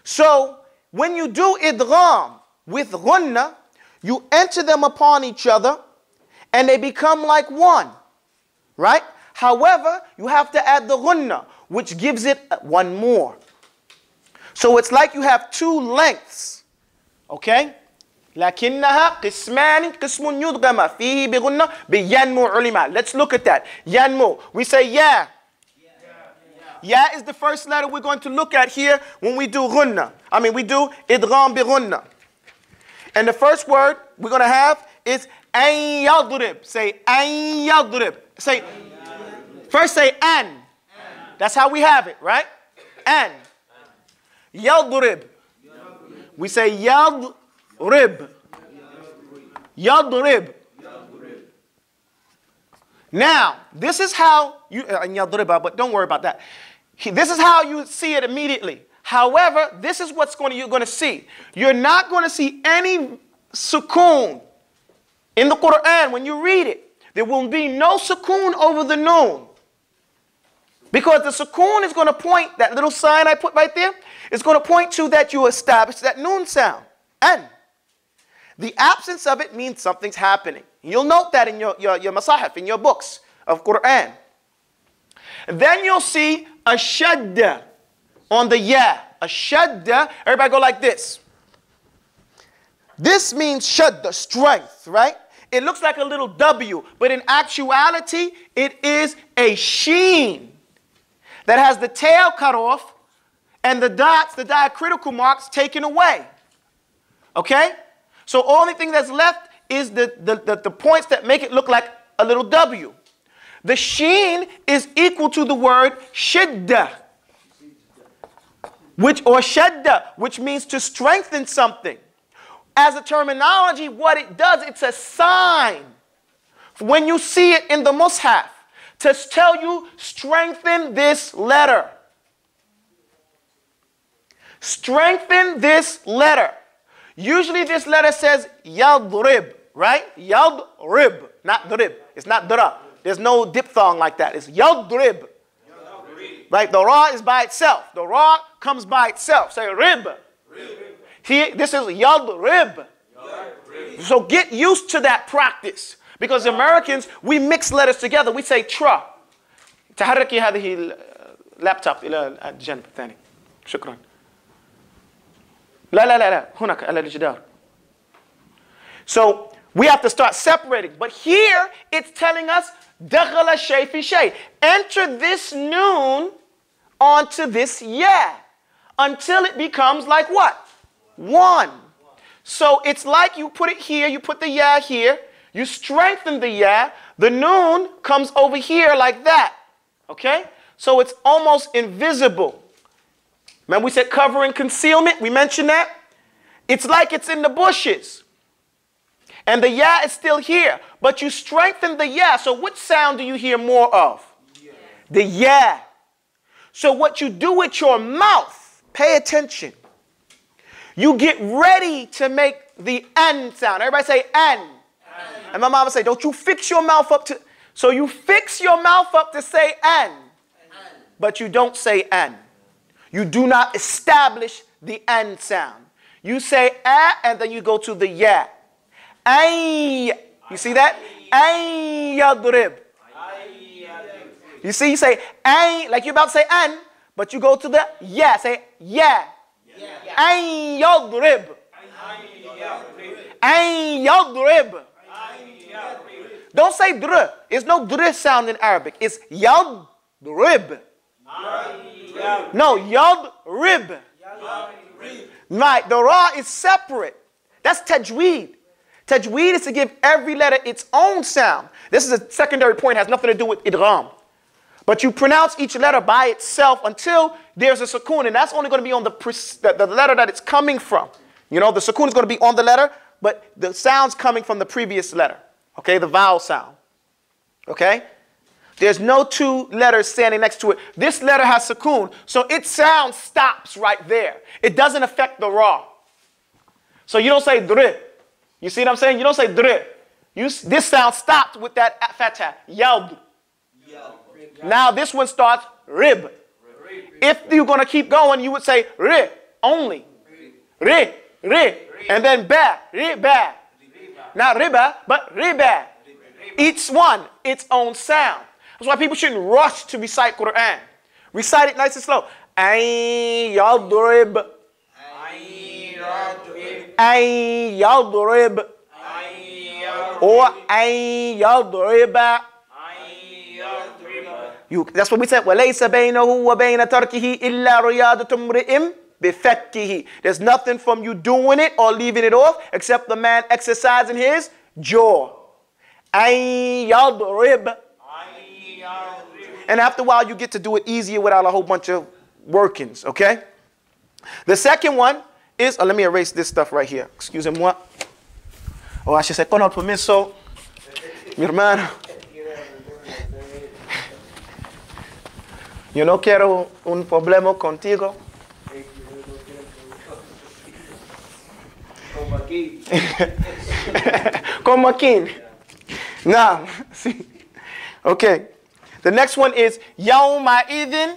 So when you do idgham with gunna, you enter them upon each other and they become like one, right? However, you have to add the gunna, which gives it one more. So it's like you have two lengths, okay? لكنها قسمان قسم يدغم فيه بغنة بينمو علما. Let's look at that. ينمو. We say ya. Ya is the first letter we're going to look at here when we do gunna. We do idgham bi gunna. And the first word we're going to have is an yadrib. Say an yadrib. Say first say an. That's how we have it, right? An. Yadrib. We say yadrib. Yadrib. Now, this is how you, but don't worry about that. This is how you see it immediately. However, this is what you're going to see. You're not going to see any sukoon in the Quran when you read it. There will be no sukoon over the noon. Because the sukoon is going to point, that little sign I put right there, is going to point to that you establish that noon sound. And the absence of it means something's happening. You'll note that in your masahif, in your books of Quran. And then you'll see a shadda on the ya. A shadda, everybody go like this. This means shadda, strength, right? It looks like a little W, but in actuality, it is a sheen that has the tail cut off and the dots, the diacritical marks, taken away. Okay? So only thing that's left is the points that make it look like a little W. The sheen is equal to the word shidda, which means to strengthen something. As a terminology, what it does, it's a sign. When you see it in the mushaf, to tell you, strengthen this letter. Strengthen this letter. Usually this letter says yadrib, right? Yadrib, not drib. It's not dra. There's no diphthong like that. It's yadrib. Right? The ra is by itself. The ra comes by itself. Say rib. Here, this is yadrib. So get used to that practice. Because Americans, we mix letters together. We say tra. تحركي هذه اللابتوب إلى الجنب الثاني. شكرا. لا هناك على الجدار. So we have to start separating. But here it's telling us دخل الشيء في شيء. Enter this noon onto this ya until it becomes like what? One. So it's like you put it here, you put the ya here, you strengthen the ya, the noon comes over here like that. Okay? So it's almost invisible. Remember we said covering concealment? We mentioned that? It's like it's in the bushes. And the ya is still here. But you strengthen the ya. So which sound do you hear more of? Yeah. The ya. So what you do with your mouth, pay attention. You get ready to make the an sound. Everybody say an. And my mama would say, don't you fix your mouth up to... So you fix your mouth up to say an. But you don't say an. You do not establish the an sound. You say a and then you go to the ya. Ay. You see that? Ay yadrib. You see, you say ay, like you're about to say an, but you go to the ya. Say ya. Ay yadrib. Ay yadrib. Don't say dr. There's no dr sound in Arabic. It's yadrib. No, yadrib. Right, the ra is separate. That's tajweed. Tajweed is to give every letter its own sound. This is a secondary point, has nothing to do with idgham. But you pronounce each letter by itself until there's a sukoon, and that's only going to be on the letter that it's coming from. You know, the sukoon is going to be on the letter, but the sound's coming from the previous letter. Okay, the vowel sound. Okay? There's no two letters standing next to it. This letter has sukoon, so its sound stops right there. It doesn't affect the ra. So you don't say dr. You see what I'm saying? You don't say dr. This sound stopped with that fatha, yalb. Now this one starts rib. If you're going to keep going, you would say ri. only. Ri, and then ba, riba. Not riba, but riba. Each one, its own sound. That's why people shouldn't rush to recite Quran. Recite it nice and slow. Ay yadrib. Ay yadrib. Or ay yadriba. That's what we said. وَلَيْسَ بَيْنَهُ وَبَيْنَ تَرْكِهِ إِلَّا رِيَادَةٌ امْرِئٍ بِفَكِّهِ. There's nothing from you doing it or leaving it off except the man exercising his jaw. أَن يَضْرِبْ. And after a while, you get to do it easier without a whole bunch of workings, okay? The second one is, let me erase this stuff right here. Excusez-moi. Oh, I should say, con el permiso, mi hermano. Yo no quiero un problema contigo. Como aquí. Now, see. Okay. The next one is Yawma idin.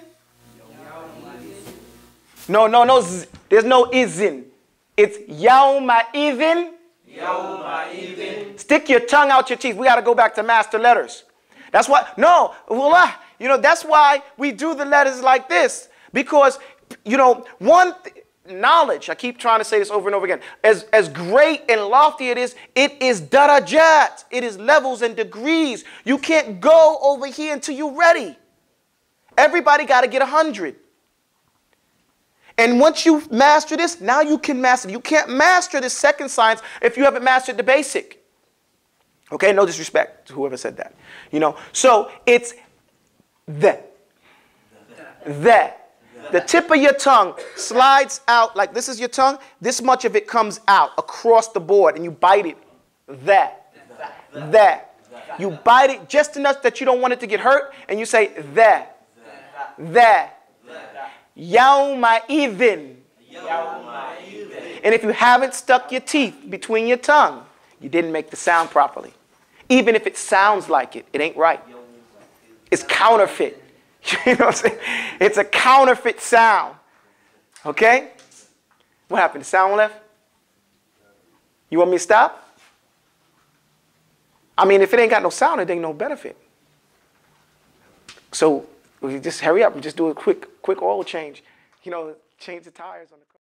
No. There's no izin. It's Yawma idin. Stick your tongue out your teeth. We got to go back to master letters. That's why, no, wallah, that's why we do the letters like this. Because, knowledge, I keep trying to say this over and over again, as great and lofty it is darajat. It is levels and degrees. You can't go over here until you're ready. Everybody got to get 100. And once you master this, now you can master it. You can't master the second science if you haven't mastered the basic. Okay, no disrespect to whoever said that. So it's the. The tip of your tongue slides out, like this is your tongue, this much of it comes out across the board and you bite it. That. You bite it just enough that you don't want it to get hurt and you say that. Yawma idhin. And if you haven't stuck your teeth between your tongue, you didn't make the sound properly. Even if it sounds like it, it ain't right. It's counterfeit. You know what I'm saying? It's a counterfeit sound. Okay? What happened? The sound left? You want me to stop? I mean, if it ain't got no sound, it ain't no benefit. So we just hurry up and just do a quick oil change. Change the tires on the car.